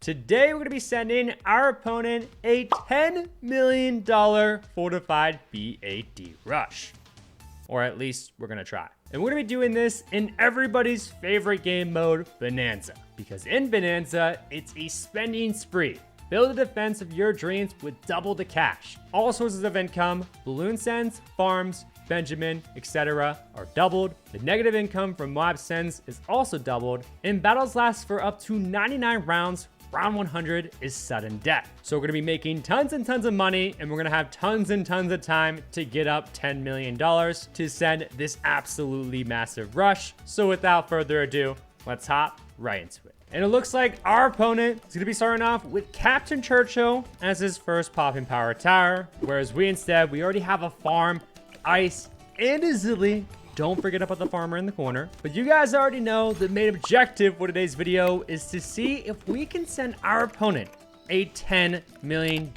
Today, we're going to be sending our opponent a $10 million fortified BAD rush. Or at least we're going to try. And we're going to be doing this in everybody's favorite game mode, Bonanza. Because in Bonanza, it's a spending spree. Build a defense of your dreams with double the cash. All sources of income, balloon sends, farms, Benjamin, etc. are doubled. The negative income from mob sends is also doubled. And battles last for up to 99 rounds. Round 100 is sudden death. So we're gonna be making tons and tons of money, and we're gonna have tons and tons of time to get up $10 million to send this absolutely massive rush. So without further ado, let's hop right into it. And it looks like our opponent is gonna be starting off with Captain Churchill as his first popping power tower, whereas we already have a farm, ice, and a zilly. Don't forget about the farmer in the corner. But you guys already know the main objective for today's video is to see if we can send our opponent a $10 million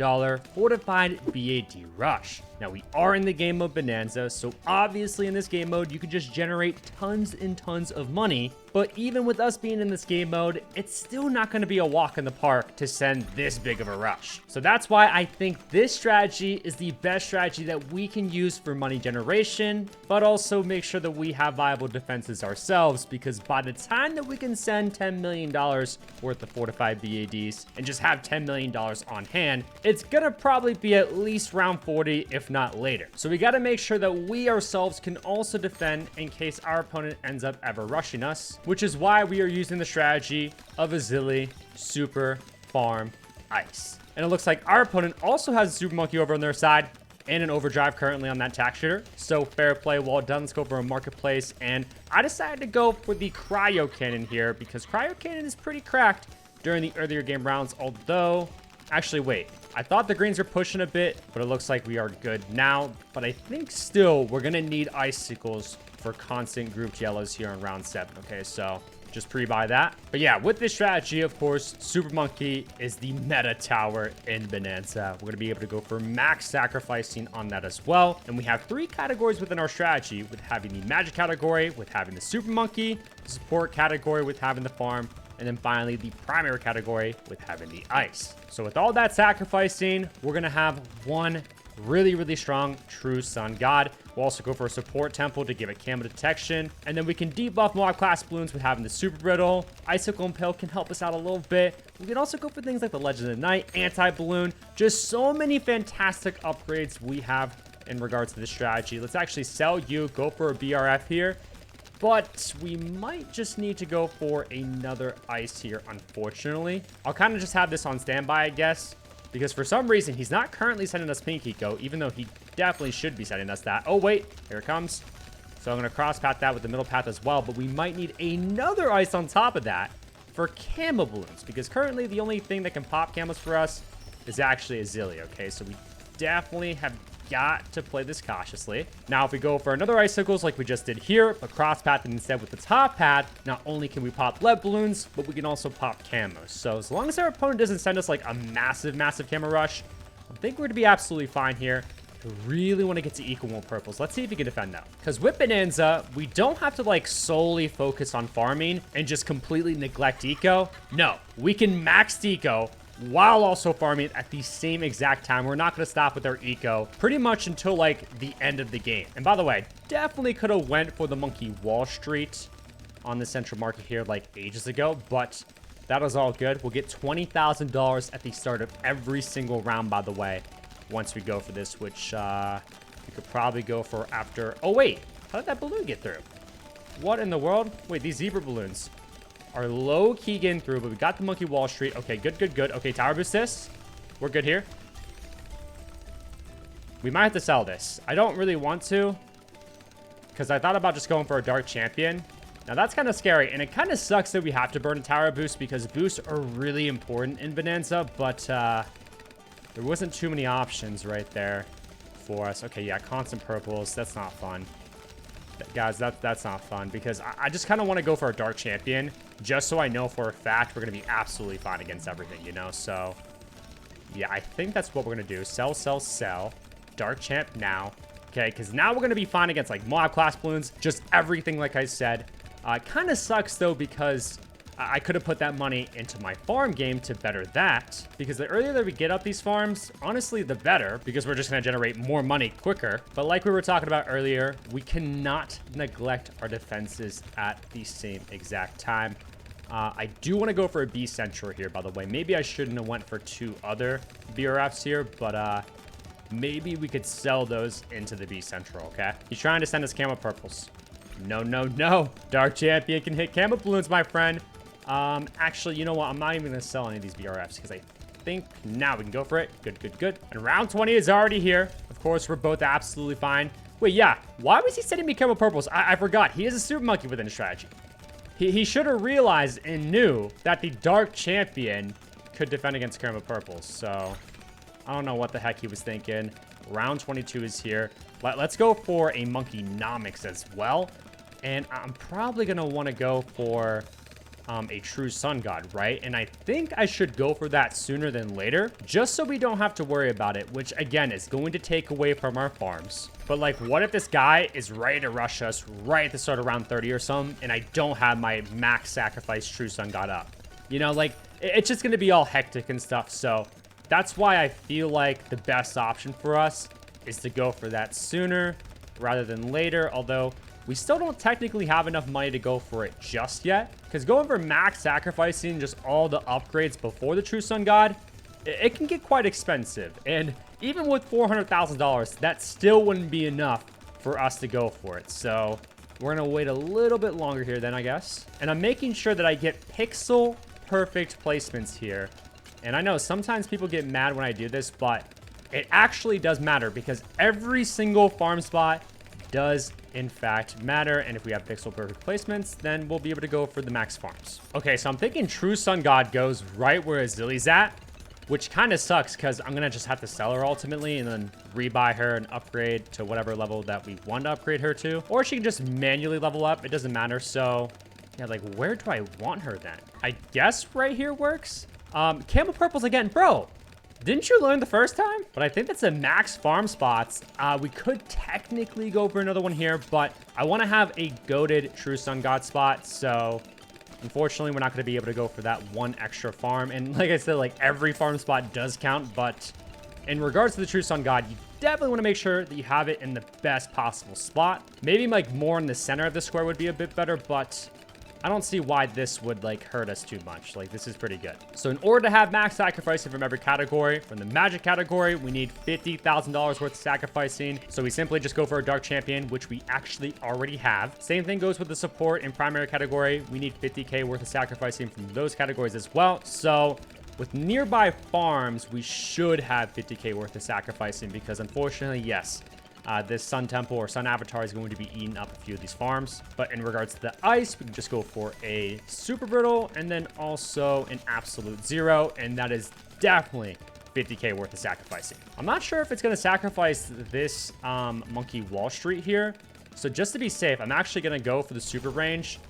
fortified BAD rush. Now, we are in the game mode Bonanza, so obviously in this game mode, you can just generate tons and tons of money. But even with us being in this game mode, it's still not going to be a walk in the park to send this big of a rush. So that's why I think this strategy is the best strategy that we can use for money generation, but also make sure that we have viable defenses ourselves, because by the time that we can send $10 million worth of fortified BADs and just have $10 million on hand, it's going to probably be at least round 40, if not later. So we got to make sure that we ourselves can also defend in case our opponent ends up ever rushing us, which is why we are using the strategy of a zilly, super, farm, ice. And it looks like our opponent also has a super monkey over on their side and an overdrive currently on that tack shooter. So fair play, well done. Let's go for a marketplace. And I decided to go for the cryo cannon here because cryo cannon is pretty cracked during the earlier game rounds. Although, actually, wait. I thought the greens were pushing a bit, but it looks like we are good now. But I think still we're going to need icicles for constant grouped yellows here in round 7. Okay, so just pre-buy that. But yeah, with this strategy, of course, Super Monkey is the meta tower in Bonanza. We're going to be able to go for max sacrificing on that as well. And we have 3 categories within our strategy, with having the magic category, with having the Super Monkey, the support category with having the farm, and then finally the primary category with having the ice. So with all that sacrificing, we're going to have one really strong true sun god. We'll also go for a support temple to give it camo detection, and then we can debuff mob class balloons with having the super brittle. Icicle impale can help us out a little bit. We can also go for things like the Legend of the Night, anti-balloon. Just so many fantastic upgrades we have in regards to this strategy. Let's actually sell you, go for a BRF here, but we might just need to go for another ice here, unfortunately. I'll kind of just have this on standby, I guess, because for some reason, he's not currently sending us Pink Eco, even though he definitely should be sending us that. Oh, wait, here it comes. So I'm going to cross path that with the middle path as well, but we might need another ice on top of that for camo balloons, because currently the only thing that can pop camos for us is actually a zilly, okay? So we definitely have got to play this cautiously. Now, if we go for another icicles like we just did here, but cross path instead with the top path, not only can we pop lead balloons, but we can also pop camos. So as long as our opponent doesn't send us like a massive camo rush, I think we're gonna be absolutely fine here. I really want to get to eco one purples. Let's see if we can defend that. Because with Bonanza, we don't have to like solely focus on farming and just completely neglect eco. No, we can max eco while also farming at the same exact time. We're not going to stop with our eco pretty much until like the end of the game. And by the way, definitely could have went for the Monkey Wall Street on the central market here like ages ago, but that was all good. We'll get $20,000 at the start of every single round, by the way, once we go for this, which we could probably go for after. Oh wait, how did that balloon get through? What in the world? Wait, these zebra balloons are low-key getting through, but we got the Monkey Wall Street. Okay, good. Okay, tower boost this. We're good here. We might have to sell this. I don't really want to, because I thought about just going for a Dark Champion. Now, that's kind of scary, and it kind of sucks that we have to burn a tower boost, because boosts are really important in Bonanza, but there wasn't too many options right there for us. Okay, yeah, constant purples. That's not fun. Guys, that's not fun, because I just kind of want to go for a Dark Champion just so I know for a fact we're going to be absolutely fine against everything, you know? So, yeah, I think that's what we're going to do. Sell. Dark Champ now. Okay, because now we're going to be fine against, like, mob class balloons. Just everything, like I said. It kind of sucks, though, because I could have put that money into my farm game to better that, because the earlier that we get up these farms, honestly, the better, because we're just going to generate more money quicker. But like we were talking about earlier, we cannot neglect our defenses at the same exact time. I do want to go for a B Central here, by the way. Maybe I shouldn't have went for 2 other BRFs here, but maybe we could sell those into the B Central, okay? He's trying to send us Camo Purples. No, no, no. Dark Champion can hit Camo Balloons, my friend. Actually, you know what? I'm not even going to sell any of these BRFs because I think now we can go for it. Good, good, good. And round 20 is already here. Of course, we're both absolutely fine. Wait, yeah. Why was he sending me Camo Purples? I forgot. He is a Super Monkey within his strategy. He should have realized and knew that the Dark Champion could defend against Camo Purples. So, I don't know what the heck he was thinking. Round 22 is here. Let's go for a Monkey Nomics as well. And I'm probably going to want to go for a True Sun God, right? And I think I should go for that sooner than later, just so we don't have to worry about it, which again is going to take away from our farms. But like, what if this guy is ready to rush us right at the start of round 30 or something, and I don't have my max sacrifice True Sun God up? You know, like, it's just going to be all hectic and stuff. So that's why I feel like the best option for us is to go for that sooner rather than later, although we still don't technically have enough money to go for it just yet, because going for max sacrificing just all the upgrades before the True Sun God, it can get quite expensive. And even with $400,000, that still wouldn't be enough for us to go for it. So we're going to wait a little bit longer here then, I guess. And I'm making sure that I get pixel perfect placements here. And I know sometimes people get mad when I do this, but it actually does matter because every single farm spot does in fact matter. And if we have pixel perfect placements, then we'll be able to go for the max farms. Okay, so I'm thinking True Sun God goes right where Azili's at, which kind of sucks because I'm going to just have to sell her ultimately and then rebuy her and upgrade to whatever level that we want to upgrade her to. Or she can just manually level up. It doesn't matter. So yeah, like where do I want her then? I guess right here works. Camo Purples again, bro. Didn't you learn the first time? But I think that's a max farm spots. We could technically go for another one here, but I want to have a goated True Sun God spot. So unfortunately, we're not going to be able to go for that one extra farm. And like I said, like every farm spot does count. But in regards to the True Sun God, you definitely want to make sure that you have it in the best possible spot. Maybe like more in the center of the square would be a bit better, but I don't see why this would like hurt us too much. Like this is pretty good. So in order to have max sacrificing from every category, from the magic category, we need $50,000 worth of sacrificing. So we simply just go for a dark champion, which we actually already have. Same thing goes with the support and primary category. We need 50K worth of sacrificing from those categories as well. So with nearby farms, we should have 50K worth of sacrificing because unfortunately, yes, this Sun Temple or Sun Avatar is going to be eating up a few of these farms. But in regards to the ice, we can just go for a Super Brittle and then also an Absolute Zero. And that is definitely 50K worth of sacrificing. I'm not sure if it's going to sacrifice this Monkey Wall Street here. So just to be safe, I'm actually going to go for the Super Range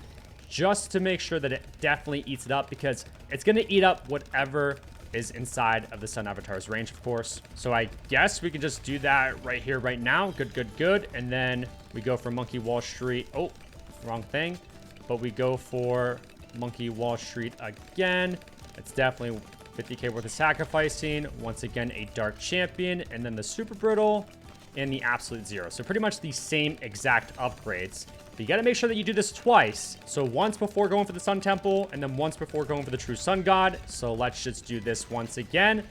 just to make sure that it definitely eats it up because it's going to eat up whatever is inside of the Sun Avatar's range, of course. So I guess we can just do that right here, right now. Good, good, good. And then we go for Monkey Wall Street. Oh, wrong thing. But we go for Monkey Wall Street again. It's definitely 50K worth of sacrificing. Once again, a Dark Champion. And then the Super Brittle and the Absolute Zero. So pretty much the same exact upgrades. But you got to make sure that you do this twice. So once before going for the Sun Temple and then once before going for the True Sun God. So let's just do this once again.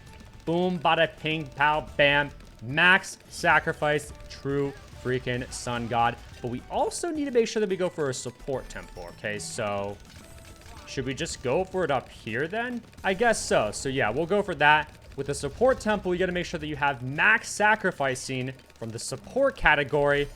Boom, bada, ping, pow, bam. Max sacrifice, True freaking Sun God. But we also need to make sure that we go for a support temple. Okay, so should we just go for it up here then? I guess so. So yeah, we'll go for that. With the support temple, you got to make sure that you have max sacrificing from the support category.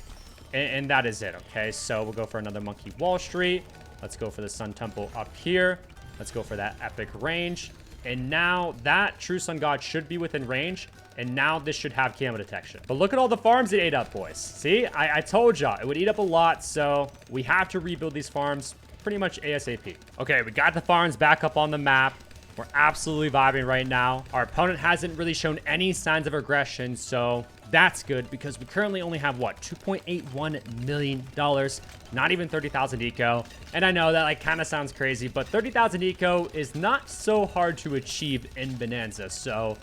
And that is it, okay? So we'll go for another Monkey Wall Street. Let's go for the Sun Temple up here. Let's go for that epic range. And now that True Sun God should be within range. And now this should have camo detection. But look at all the farms it ate up, boys. See, I told y'all it would eat up a lot. So we have to rebuild these farms pretty much ASAP. Okay, we got the farms back up on the map. We're absolutely vibing right now. Our opponent hasn't really shown any signs of aggression, so That's good because we currently only have, what, $2.81 million, not even 30,000 eco. And I know that like kind of sounds crazy, but 30,000 eco is not so hard to achieve in Bonanza. So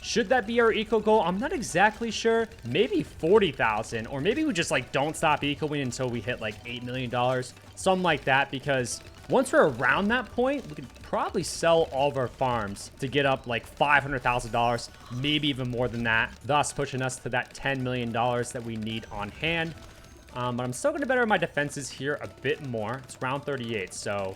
should that be our eco goal? I'm not exactly sure. Maybe 40,000, or maybe we just like don't stop ecoing until we hit like $8 million, something like that, because once we're around that point, we could probably sell all of our farms to get up like $500,000, maybe even more than that, thus pushing us to that $10 million that we need on hand. But I'm still going to better my defenses here a bit more. It's round 38, so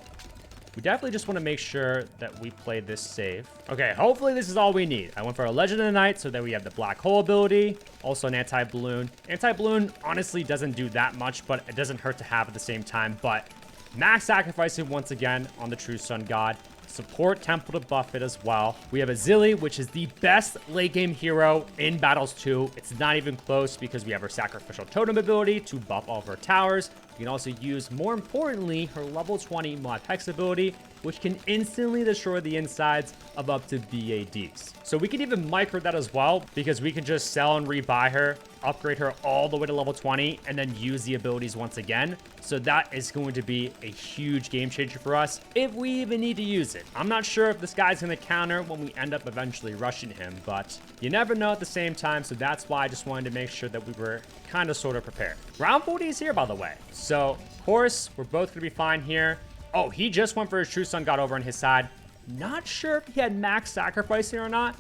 we definitely just want to make sure that we play this safe. Okay, hopefully this is all we need. I went for a Legend of the Night so that we have the Black Hole ability, also an Anti-Balloon. Anti-Balloon honestly doesn't do that much, but it doesn't hurt to have at the same time. But max sacrificing once again on the True Sun God. Support Temple to buff it as well. We have a Zilly, which is the best late game hero in Battles 2. It's not even close because we have her Sacrificial Totem ability to buff all of her towers. We can also use, more importantly, her level 20 Mod Hex ability, which can instantly destroy the insides of up to BADs. So we can even micro that as well, because we can just sell and rebuy her, upgrade her all the way to level 20, and then use the abilities once again. So that is going to be a huge game changer for us if we even need to use it. I'm not sure if this guy's going to counter when we end up eventually rushing him, but you never know at the same time. So that's why I just wanted to make sure that we were kind of sort of prepared. Round 40 is here, by the way. So of course, we're both going to be fine here. Oh, he just went for his True Sun God over on his side. Not sure if he had max sacrifice here or not,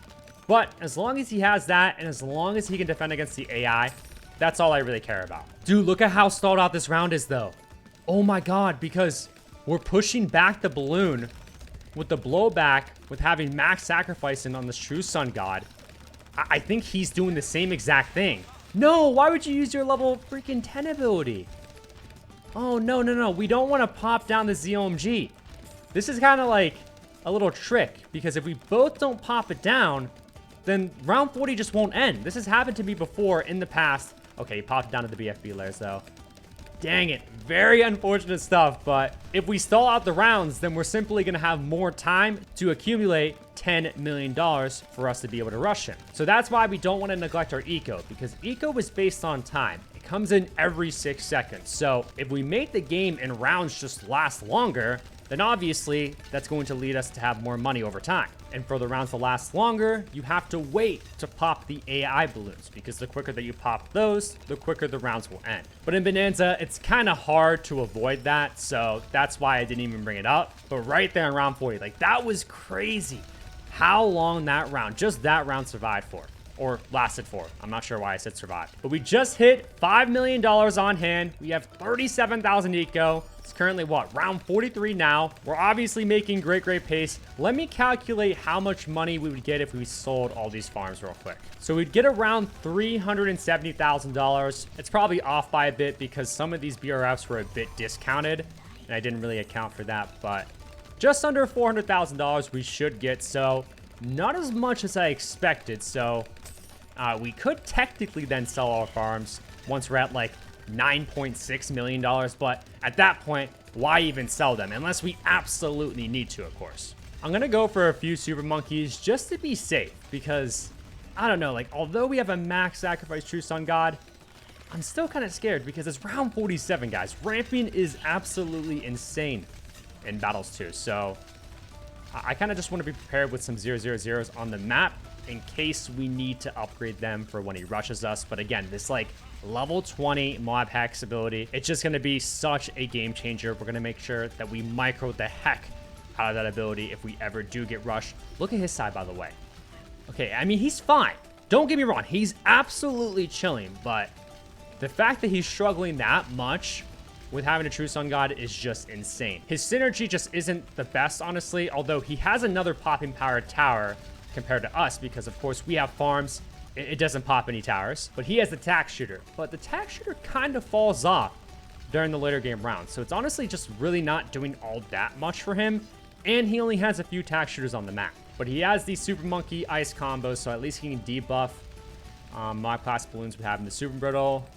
but as long as he has that, and as long as he can defend against the AI, that's all I really care about. Dude, look at how stalled out this round is, though. Oh my god, because we're pushing back the balloon with the blowback with having max sacrificing on this True Sun God. I think he's doing the same exact thing. No, why would you use your level freaking 10 ability? Oh, no. We don't want to pop down the ZOMG. This is kind of like a little trick, because if we both don't pop it down, then round 40 just won't end. This has happened to me before in the past. Okay, he popped down to the BFB layers, though. Dang it. Very unfortunate stuff, but if we stall out the rounds, then we're simply going to have more time to accumulate $10 million for us to be able to rush him. So that's why we don't want to neglect our eco, because eco is based on time. It comes in every 6 seconds. So if we make the game and rounds just last longer, then obviously that's going to lead us to have more money over time. And for the rounds to last longer, you have to wait to pop the AI balloons, because the quicker that you pop those, the quicker the rounds will end. But in Bonanza, it's kind of hard to avoid that, so that's why I didn't even bring it up. But right there in round 40, like that was crazy how long that round, just that round survived for. Or lasted for. I'm not sure why I said survive. But we just hit $5 million on hand. We have 37,000 eco. It's currently what? Round 43 now. We're obviously making great pace. Let me calculate how much money we would get if we sold all these farms real quick. So we'd get around $370,000. It's probably off by a bit because some of these BRFs were a bit discounted, and I didn't really account for that, but just under $400,000 we should get. So not as much as I expected. So we could technically then sell our farms once we're at like $9.6 million, but at that point, why even sell them? Unless we absolutely need to, of course. I'm gonna go for a few super monkeys just to be safe, because I don't know, like although we have a max sacrifice True Sun God, I'm still kind of scared because it's round 47, guys. Ramping is absolutely insane in Battles 2, so I kind of just want to be prepared with some 000s on the map in case we need to upgrade them for when he rushes us. But again, this like level 20 Mob Hex ability, it's just going to be such a game changer. We're going to make sure that we micro the heck out of that ability if we ever do get rushed. Look at his side, by the way. Okay, I mean, he's fine. Don't get me wrong. He's absolutely chilling, but the fact that he's struggling that much with having a True Sun God is just insane. His synergy just isn't the best, honestly, although he has another popping powered tower compared to us, because of course we have farms, it doesn't pop any towers, but he has the tack shooter, but the tack shooter kind of falls off during the later game rounds. So it's honestly just really not doing all that much for him. And he only has a few tack shooters on the map, but he has these super monkey ice combos. So at least he can debuff mod class balloons we have in the super brittle.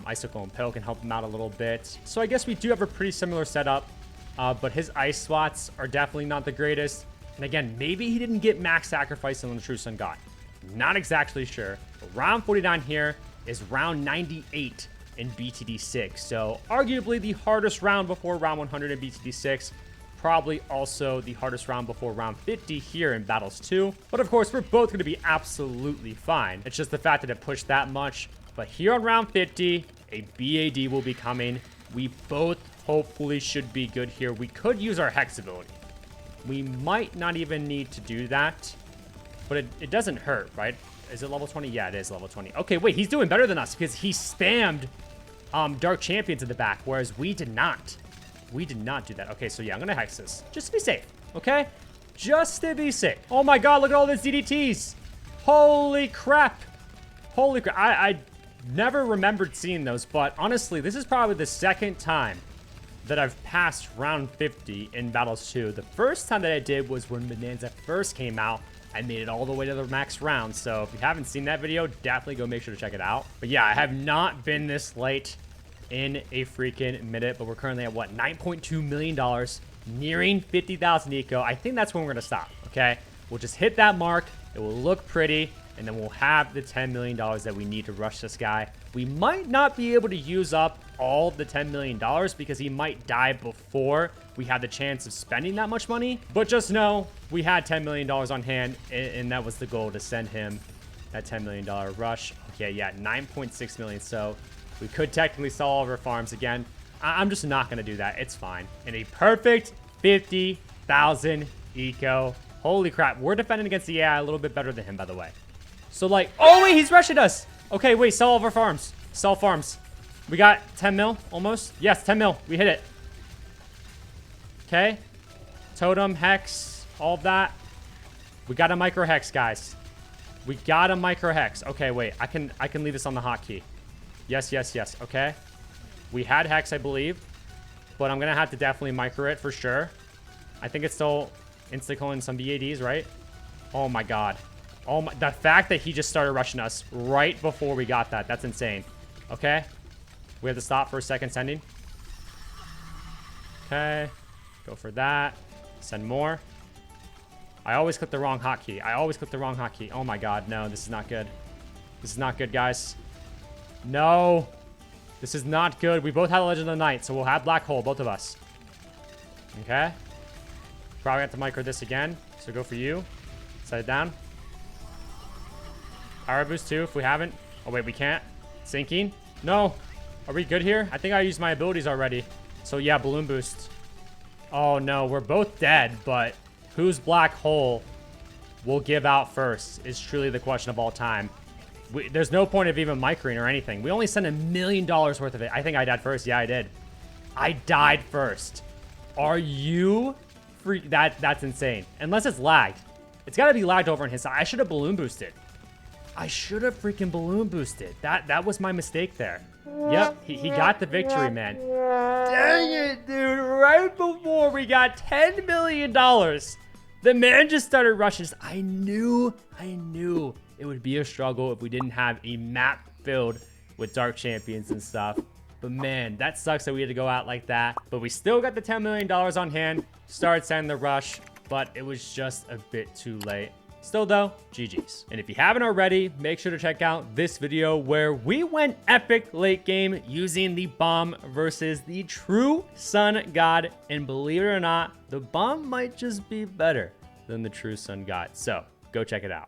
Icicle and Pill can help him out a little bit. So I guess we do have a pretty similar setup, but his ice slots are definitely not the greatest. And again, maybe he didn't get max sacrifice on the True Sun God. Not exactly sure. Round 49 here is round 98 in BTD 6. So arguably the hardest round before round 100 in BTD 6. Probably also the hardest round before round 50 here in Battles 2. But of course, we're both going to be absolutely fine. It's just the fact that it pushed that much. But here on round 50, a BAD will be coming. We both hopefully should be good here. We could use our Hex ability. We might not even need to do that. But it doesn't hurt, right? Is it level 20? Yeah, it is level 20. Okay, wait, he's doing better than us because he spammed Dark Champions in the back, whereas we did not. We did not do that. Okay, so yeah, I'm gonna Hex this. Just to be safe, okay? Just to be safe. Oh my god, look at all these DDTs. Holy crap. Holy crap. I never remembered seeing those, but honestly, this is probably the second time that I've passed round 50 in Battles 2. The first time that I did was when Bonanza first came out. I made it all the way to the max round, so if you haven't seen that video, definitely go make sure to check it out. But yeah, I have not been this late in a freaking minute, but we're currently at what, $9.2 million, nearing 50,000 eco. I think that's when we're gonna stop, okay? We'll just hit that mark, it will look pretty, and then we'll have the $10 million that we need to rush this guy. We might not be able to use up all the $10 million because he might die before we had the chance of spending that much money, but just know we had $10 million on hand, and that was the goal, to send him that $10 million rush. Okay, yeah, 9.6 million, so we could technically sell all of our farms again. I'm just not going to do that. It's fine. And a perfect 50,000 eco. Holy crap. We're defending against the AI a little bit better than him, by the way. So, like, oh, wait, he's rushing us. Okay, wait, sell all of our farms. Sell farms. We got 10 mil, almost. Yes, 10 mil. We hit it. Okay. Totem, Hex, all of that. We got a micro Hex, guys. We got a micro Hex. Okay, wait. I can leave this on the hotkey. Yes, yes, yes. Okay. We had Hex, I believe. But I'm going to have to definitely micro it for sure. I think it's still insta-killing some BADs, right? Oh, my God. Oh, my. The fact that he just started rushing us right before we got that. That's insane. Okay. We have to stop for a second sending. Okay. Go for that. Send more. I always click the wrong hotkey. I always click the wrong hotkey. Oh, my God. No, this is not good. This is not good, guys. No, this is not good. We both had a Legend of the Night, so we'll have Black Hole, both of us. Okay. Probably have to micro this again. So go for you. Set it down. Power boost too, if we haven't. Oh, wait, we can't. Sinking. No. Are we good here? I think I used my abilities already. So yeah, balloon boost. Oh no, we're both dead, but whose Black Hole will give out first is truly the question of all time. There's no point of even microing or anything. We only sent $1 million worth of it. I think I died first. Yeah, I did. I died first. Are you freak? That's insane. Unless it's lagged. It's got to be lagged over on his side. I should have balloon boosted. I should have freaking balloon boosted. That was my mistake there. Yep, he got the victory, man. Dang it, dude. Right before we got $10 million, the man just started rushing. I knew it would be a struggle if we didn't have a map filled with Dark Champions and stuff. But man, that sucks that we had to go out like that. But we still got the $10 million on hand. Started sending the rush, but it was just a bit too late. Still though, GG's. And if you haven't already, make sure to check out this video where we went epic late game using the bomb versus the true Sun God. And believe it or not, the bomb might just be better than the true Sun God. So go check it out.